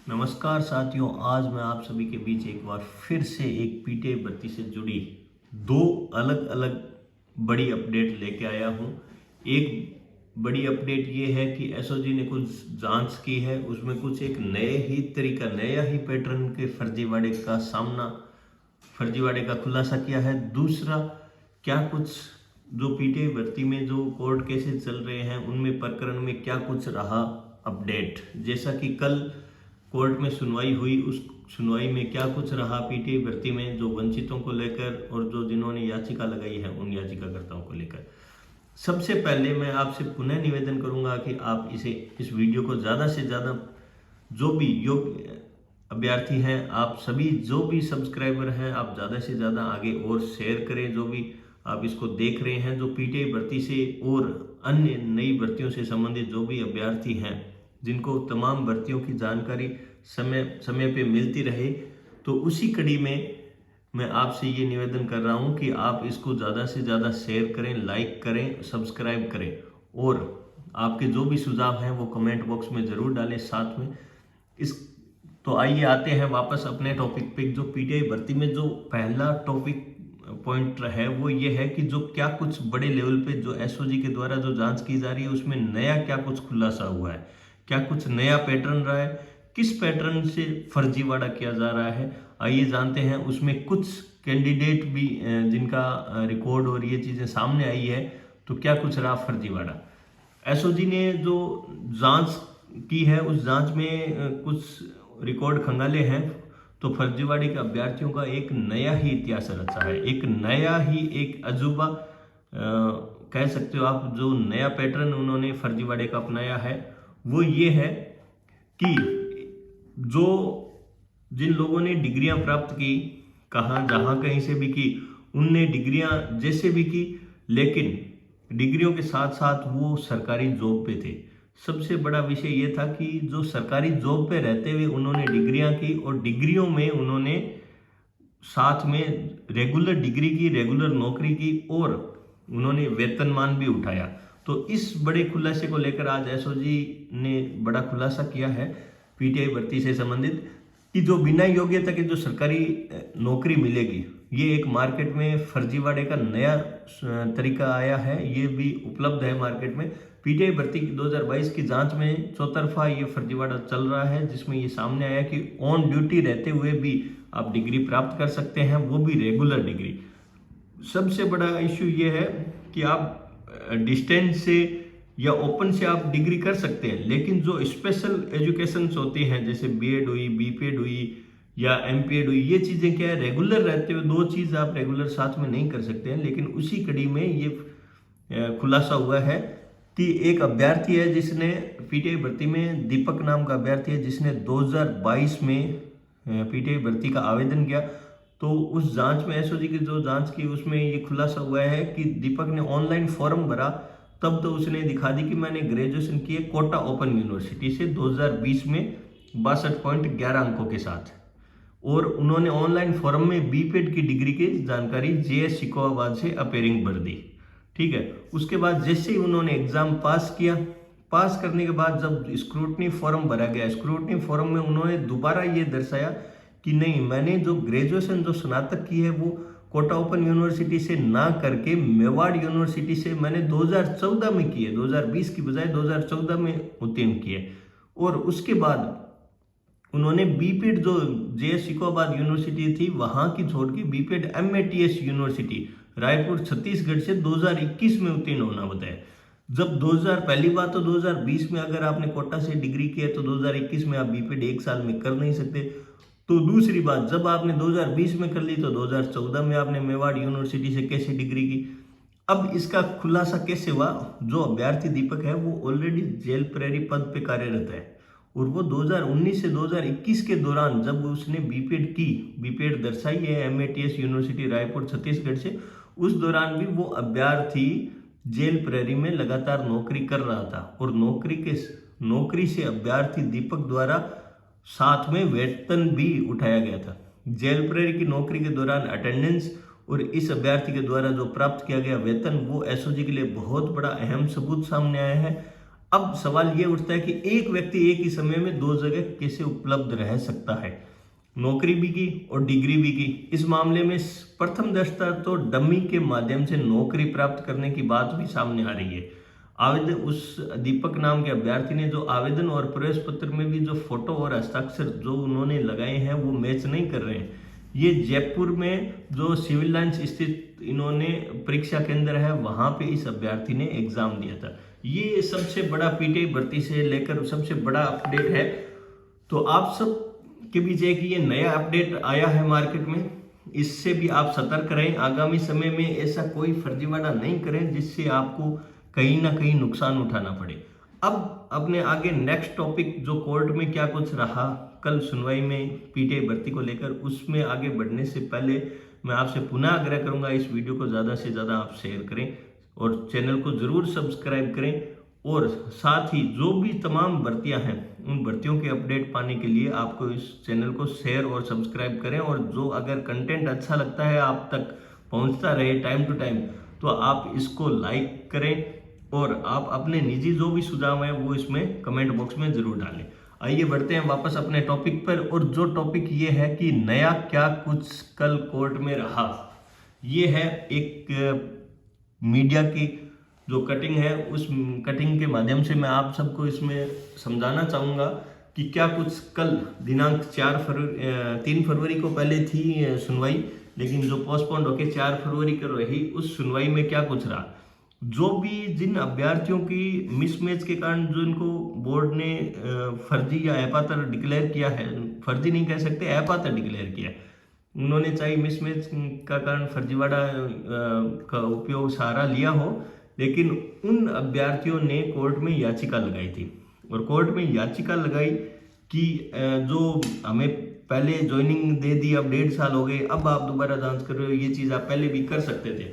नमस्कार साथियों, आज मैं आप सभी के बीच एक बार फिर से एक पीटीआई भर्ती से जुड़ी दो अलग अलग बड़ी अपडेट लेके आया हूं। एक बड़ी अपडेट ये है कि एसओजी ने कुछ जांच की है, उसमें कुछ एक नए ही तरीका, नया ही पैटर्न के फर्जीवाड़े का खुलासा किया है। दूसरा, क्या कुछ जो पीटीआई भर्ती में जो कोर्ट केसेस चल रहे हैं उनमें प्रकरण में क्या कुछ रहा अपडेट, जैसा कि कल कोर्ट में सुनवाई हुई, उस सुनवाई में क्या कुछ रहा पीटीआई भर्ती में जो वंचितों को लेकर और जो जिन्होंने याचिका लगाई है उन याचिकाकर्ताओं को लेकर। सबसे पहले मैं आपसे पुनः निवेदन करूंगा कि आप इस वीडियो को ज़्यादा से ज़्यादा, जो भी योग्य अभ्यर्थी हैं, आप सभी जो भी सब्सक्राइबर हैं, आप ज़्यादा से ज़्यादा आगे और शेयर करें। जो भी आप इसको देख रहे हैं, जो पीटीआई भर्ती से और अन्य नई भर्तियों से संबंधित जो भी अभ्यर्थी हैं, जिनको तमाम भर्तियों की जानकारी समय समय पे मिलती रहे, तो उसी कड़ी में मैं आपसे ये निवेदन कर रहा हूँ कि आप इसको ज़्यादा से ज़्यादा शेयर करें, लाइक करें, सब्सक्राइब करें और आपके जो भी सुझाव हैं वो कमेंट बॉक्स में ज़रूर डालें साथ में। तो आइए आते हैं वापस अपने टॉपिक पे। जो पीटीआई भर्ती में जो पहला टॉपिक पॉइंट है वो ये है कि जो क्या कुछ बड़े लेवल पे जो एसओजी के द्वारा जो जांच की जा रही है उसमें नया क्या कुछ खुलासा हुआ है, क्या कुछ नया पैटर्न रहा है, किस पैटर्न से फर्जीवाड़ा किया जा रहा है, आइए जानते हैं। उसमें कुछ कैंडिडेट भी जिनका रिकॉर्ड और ये चीज़ें सामने आई है, तो क्या कुछ रहा फर्जीवाड़ा। एसओजी ने जो जांच की है उस जांच में कुछ रिकॉर्ड खंगाले हैं, तो फर्जीवाड़े के अभ्यर्थियों का एक नया ही इतिहास रचा है, एक नया ही एक अजूबा कह सकते हो आप। जो नया पैटर्न उन्होंने फर्जीवाड़े का अपनाया है वो ये है कि जो जिन लोगों ने डिग्रियां प्राप्त की, कहाँ जहाँ कहीं से भी की, उनने डिग्रियां जैसे भी की, लेकिन डिग्रियों के साथ साथ वो सरकारी जॉब पे थे। सबसे बड़ा विषय ये था कि जो सरकारी जॉब पे रहते हुए उन्होंने डिग्रियां की और डिग्रियों में उन्होंने साथ में रेगुलर डिग्री की, रेगुलर नौकरी की और उन्होंने वेतनमान भी उठाया। तो इस बड़े खुलासे को लेकर आज एसओजी ने बड़ा खुलासा किया है पीटीआई भर्ती से संबंधित, कि जो बिना योग्यता के जो सरकारी नौकरी मिलेगी, ये एक मार्केट में फर्जीवाड़े का नया तरीका आया है, ये भी उपलब्ध है मार्केट में। पीटीआई भर्ती की 2022 की जांच में चौतरफा ये फर्जीवाड़ा चल रहा है, जिसमें ये सामने आया कि ऑन ड्यूटी रहते हुए भी आप डिग्री प्राप्त कर सकते हैं, वो भी रेगुलर डिग्री। सबसे बड़ा इश्यू ये है कि आप डिस्टेंस से या ओपन से आप डिग्री कर सकते हैं, लेकिन जो स्पेशल एजुकेशंस होती हैं, जैसे बीएड हुई, बीपीएड हुई या एमपीएड हुई, ये चीज़ें क्या है, रेगुलर रहते हुए दो चीज़ आप रेगुलर साथ में नहीं कर सकते हैं। लेकिन उसी कड़ी में ये खुलासा हुआ है कि एक अभ्यर्थी है जिसने पीटीआई भर्ती में, दीपक नाम का अभ्यर्थी है, जिसने 2022 में पीटीआई भर्ती का आवेदन किया। तो उस जांच में एसओजी की जो जांच की उसमें ये खुलासा हुआ है कि दीपक ने ऑनलाइन फॉर्म भरा, तब तो उसने दिखा दी कि मैंने ग्रेजुएशन की है कोटा ओपन यूनिवर्सिटी से 2020 में 62.11 अंकों के साथ, और उन्होंने ऑनलाइन फॉर्म में बीपेड की डिग्री की जानकारी जेएस शिकोहाबाद से अपेयरिंग भर दी। ठीक है, उसके बाद जैसे ही उन्होंने एग्जाम पास किया, पास करने के बाद जब स्क्रूटनी फॉर्म भरा गया, स्क्रूटनी फॉर्म में उन्होंने दोबारा ये दर्शाया कि नहीं, मैंने जो ग्रेजुएशन जो स्नातक की है वो कोटा ओपन यूनिवर्सिटी से ना करके मेवाड़ यूनिवर्सिटी से मैंने 2014 में की है, 2020 की बजाय 2014 में उत्तीर्ण की है। और उसके बाद उन्होंने बीपेड जो जेएस शिकोहाबाद यूनिवर्सिटी थी वहां की छोड़ के बीपेड एमएटीएस यूनिवर्सिटी रायपुर छत्तीसगढ़ से 2021 में उत्तीर्ण होना बताया। जब 2000 पहली बात तो 2020 में अगर आपने कोटा से डिग्री की है तो 2021 में आप बीपेड एक साल में कर नहीं सकते। तो दूसरी बात, जब आपने 2020 में कर ली तो 2014 में आपने मेवाड़ यूनिवर्सिटी से कैसे डिग्री की। अब इसका खुलासा कैसे हुआ, जो अभ्यर्थी दीपक है वो ऑलरेडी जेल प्रहरी पद पे कार्यरत है, और वो 2019 से 2021 के दौरान जब उसने बीपेड की, बीपेड दर्शाई है एमएटीएस यूनिवर्सिटी रायपुर छत्तीसगढ़ से, उस दौरान भी वो अभ्यर्थी जेल प्रहरी में लगातार नौकरी कर रहा था, और नौकरी से अभ्यर्थी दीपक द्वारा साथ में वेतन भी उठाया गया था। जेल प्रहरी की नौकरी के दौरान अटेंडेंस और इस अभ्यर्थी के द्वारा जो प्राप्त किया गया वेतन, वो एसओजी के लिए बहुत बड़ा अहम सबूत सामने आया है। अब सवाल ये उठता है कि एक व्यक्ति एक ही समय में दो जगह कैसे उपलब्ध रह सकता है, नौकरी भी की और डिग्री भी की। इस मामले में प्रथम दृष्टया तो डमी के माध्यम से नौकरी प्राप्त करने की बात भी सामने आ रही है। आवेदन उस दीपक नाम के अभ्यर्थी ने जो आवेदन और प्रवेश पत्र में भी जो फोटो और हस्ताक्षर जो उन्होंने लगाए हैं वो मैच नहीं कर रहे हैं। ये जयपुर में जो सिविल लाइंस स्थित इन्होंने परीक्षा केंद्र है वहां पे इस अभ्यर्थी ने एग्जाम दिया था। ये सबसे बड़ा पीटीआई भर्ती से लेकर सबसे बड़ा अपडेट है। तो आप सब के बीच एक ये नया अपडेट आया है मार्केट में, इससे भी आप सतर्क रहें। आगामी समय में ऐसा कोई फर्जीवाड़ा नहीं करें जिससे आपको कहीं ना कहीं नुकसान उठाना पड़े। अब अपने आगे नेक्स्ट टॉपिक जो कोर्ट में क्या कुछ रहा कल सुनवाई में पीटीआई भर्ती को लेकर, उसमें आगे बढ़ने से पहले मैं आपसे पुनः आग्रह करूंगा इस वीडियो को ज़्यादा से ज़्यादा आप शेयर करें और चैनल को ज़रूर सब्सक्राइब करें। और साथ ही जो भी तमाम भर्तियां हैं उन भर्तियों के अपडेट पाने के लिए आपको इस चैनल को शेयर और सब्सक्राइब करें। और जो अगर कंटेंट अच्छा लगता है आप तक पहुंचता रहे टाइम टू टाइम, तो आप इसको लाइक करें और आप अपने निजी जो भी सुझाव हैं वो इसमें कमेंट बॉक्स में जरूर डालें। आइए बढ़ते हैं वापस अपने टॉपिक पर। और जो टॉपिक ये है कि नया क्या कुछ कल कोर्ट में रहा, ये है एक मीडिया की जो कटिंग है, उस कटिंग के माध्यम से मैं आप सबको इसमें समझाना चाहूँगा कि क्या कुछ कल दिनांक 3 फरवरी को पहले थी सुनवाई, लेकिन जो पोस्टपोन्ड होकर 4 फरवरी को रही, उस सुनवाई में क्या कुछ रहा। जो भी जिन अभ्यर्थियों की मिसमैच के कारण जो इनको बोर्ड ने फर्जी या अपात्र डिक्लेयर किया है, फर्जी नहीं कह सकते, अपात्र डिक्लेयर किया है, उन्होंने चाहे मिसमैच का कारण फर्जीवाड़ा का उपयोग सहारा लिया हो, लेकिन उन अभ्यर्थियों ने कोर्ट में याचिका लगाई थी। और कोर्ट में याचिका लगाई कि जो हमें पहले ज्वाइनिंग दे दी, अब 1.5 साल हो गए, अब आप दोबारा जांच कर रहे हो, ये चीज़ आप पहले भी कर सकते थे।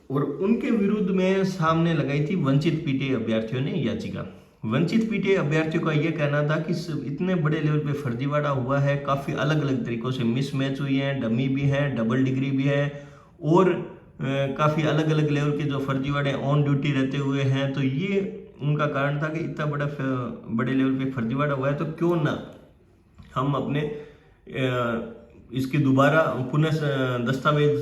और उनके विरुद्ध में सामने लगाई थी वंचित पीटीआई अभ्यर्थियों ने याचिका। वंचित पीटीआई अभ्यर्थियों का यह कहना था कि इतने बड़े लेवल पे फर्जीवाड़ा हुआ है, काफ़ी अलग अलग तरीकों से मिसमैच हुई है, डमी भी है, डबल डिग्री भी है, और काफ़ी अलग अलग लेवल के जो फर्जीवाड़े ऑन ड्यूटी रहते हुए हैं। तो ये उनका कारण था कि इतना बड़े लेवल पे फर्जीवाड़ा हुआ है, तो क्यों ना हम अपने इसकी दोबारा पुनः दस्तावेज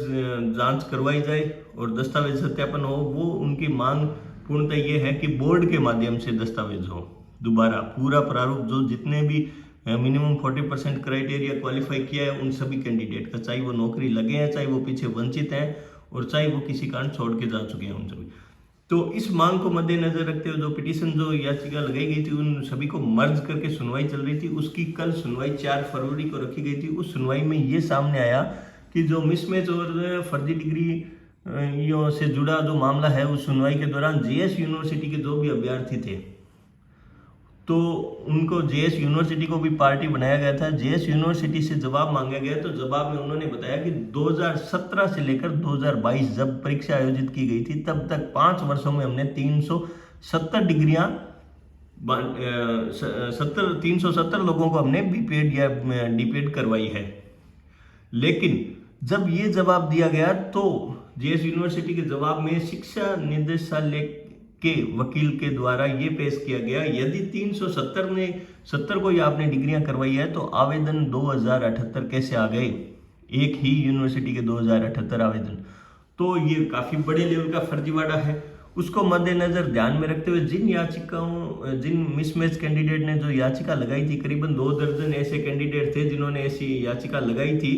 जांच करवाई जाए और दस्तावेज सत्यापन हो। वो उनकी मांग पूर्णतः ये है कि बोर्ड के माध्यम से दस्तावेज हो, दोबारा पूरा प्रारूप जो जितने भी मिनिमम 40% क्राइटेरिया क्वालिफाई किया है उन सभी कैंडिडेट का, चाहे वो नौकरी लगे हैं, चाहे वो पीछे वंचित हैं, और चाहे वो किसी कारण छोड़ के जा चुके हैं, उन सभी। तो इस मांग को मद्देनजर रखते हुए जो पिटीशन जो याचिका लगाई गई थी उन सभी को मर्ज करके सुनवाई चल रही थी। उसकी कल सुनवाई 4 फरवरी को रखी गई थी। उस सुनवाई में ये सामने आया कि जो मिसमैच और फर्जी डिग्री से जुड़ा जो मामला है, उस सुनवाई के दौरान जेएस यूनिवर्सिटी के जो भी अभ्यर्थी थे, तो उनको जेएस यूनिवर्सिटी को भी पार्टी बनाया गया था। जेएस यूनिवर्सिटी से जवाब मांगा गया, तो जवाब में उन्होंने बताया कि 2017 से लेकर 2022 जब परीक्षा आयोजित की गई थी, तब तक 5 वर्षों में हमने 370 डिग्रियां 370 लोगों को हमने बीपीएड या डीपीएड करवाई है। लेकिन जब ये जवाब दिया गया तो जेएस यूनिवर्सिटी के जवाब में शिक्षा निदेशालय के वकील के द्वारा ये पेश किया गया, यदि 370 को ही आपने डिग्रियां करवाई है तो आवेदन 2078 कैसे आ गए, एक ही यूनिवर्सिटी के 2078 आवेदन। तो ये काफी बड़े लेवल का फर्जीवाड़ा है। उसको मद्देनजर ध्यान में रखते हुए जिन मिसमैच कैंडिडेट ने जो याचिका लगाई थी, करीबन 2 दर्जन ऐसे कैंडिडेट थे जिन्होंने ऐसी याचिका लगाई थी।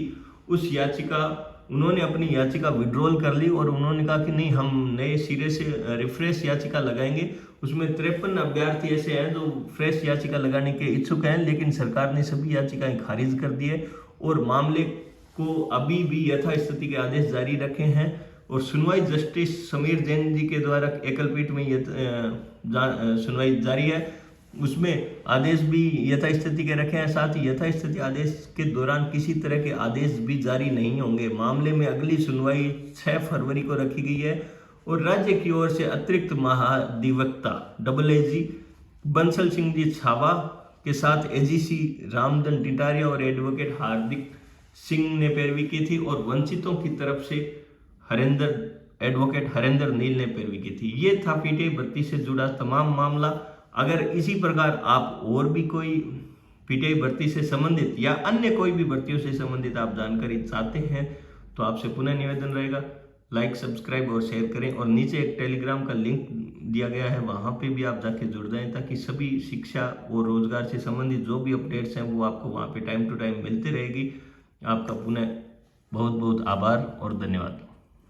उन्होंने अपनी याचिका विड्रॉल कर ली और उन्होंने कहा कि नहीं, हम नए सिरे से रिफ्रेश याचिका लगाएंगे। उसमें 53 अभ्यर्थी ऐसे हैं जो फ्रेश याचिका लगाने के इच्छुक हैं, लेकिन सरकार ने सभी याचिकाएं खारिज कर दी है और मामले को अभी भी यथास्थिति के आदेश जारी रखे हैं। और सुनवाई जस्टिस समीर जैन जी के द्वारा एकल पीठ में सुनवाई जारी है, उसमें आदेश भी यथास्थिति के रखे हैं। साथ ही यथास्थिति आदेश के दौरान किसी तरह के आदेश भी जारी नहीं होंगे। मामले में अगली सुनवाई 6 फरवरी को रखी गई है और राज्य की ओर से अतिरिक्त महाधिवक्ता AAG बंसल सिंह जी छावा के साथ AGC रामधन टिटारिया और एडवोकेट हार्दिक सिंह ने पैरवी की थी, और वंचितों की तरफ से हरेंद्र एडवोकेट हरेंद्र नील ने पैरवी की थी। ये था पीटीआई भर्ती से जुड़ा तमाम मामला। अगर इसी प्रकार आप और भी कोई पीटीआई भर्ती से संबंधित या अन्य कोई भी भर्तियों से संबंधित आप जानकारी चाहते हैं तो आपसे पुनः निवेदन रहेगा, लाइक, सब्सक्राइब और शेयर करें। और नीचे एक टेलीग्राम का लिंक दिया गया है, वहाँ पे भी आप जाके जुड़ जाएं ताकि सभी शिक्षा और रोजगार से संबंधित जो भी अपडेट्स हैं वो आपको वहाँ पे टाइम टू टाइम मिलते रहेगी। आपका पुनः बहुत बहुत आभार और धन्यवाद।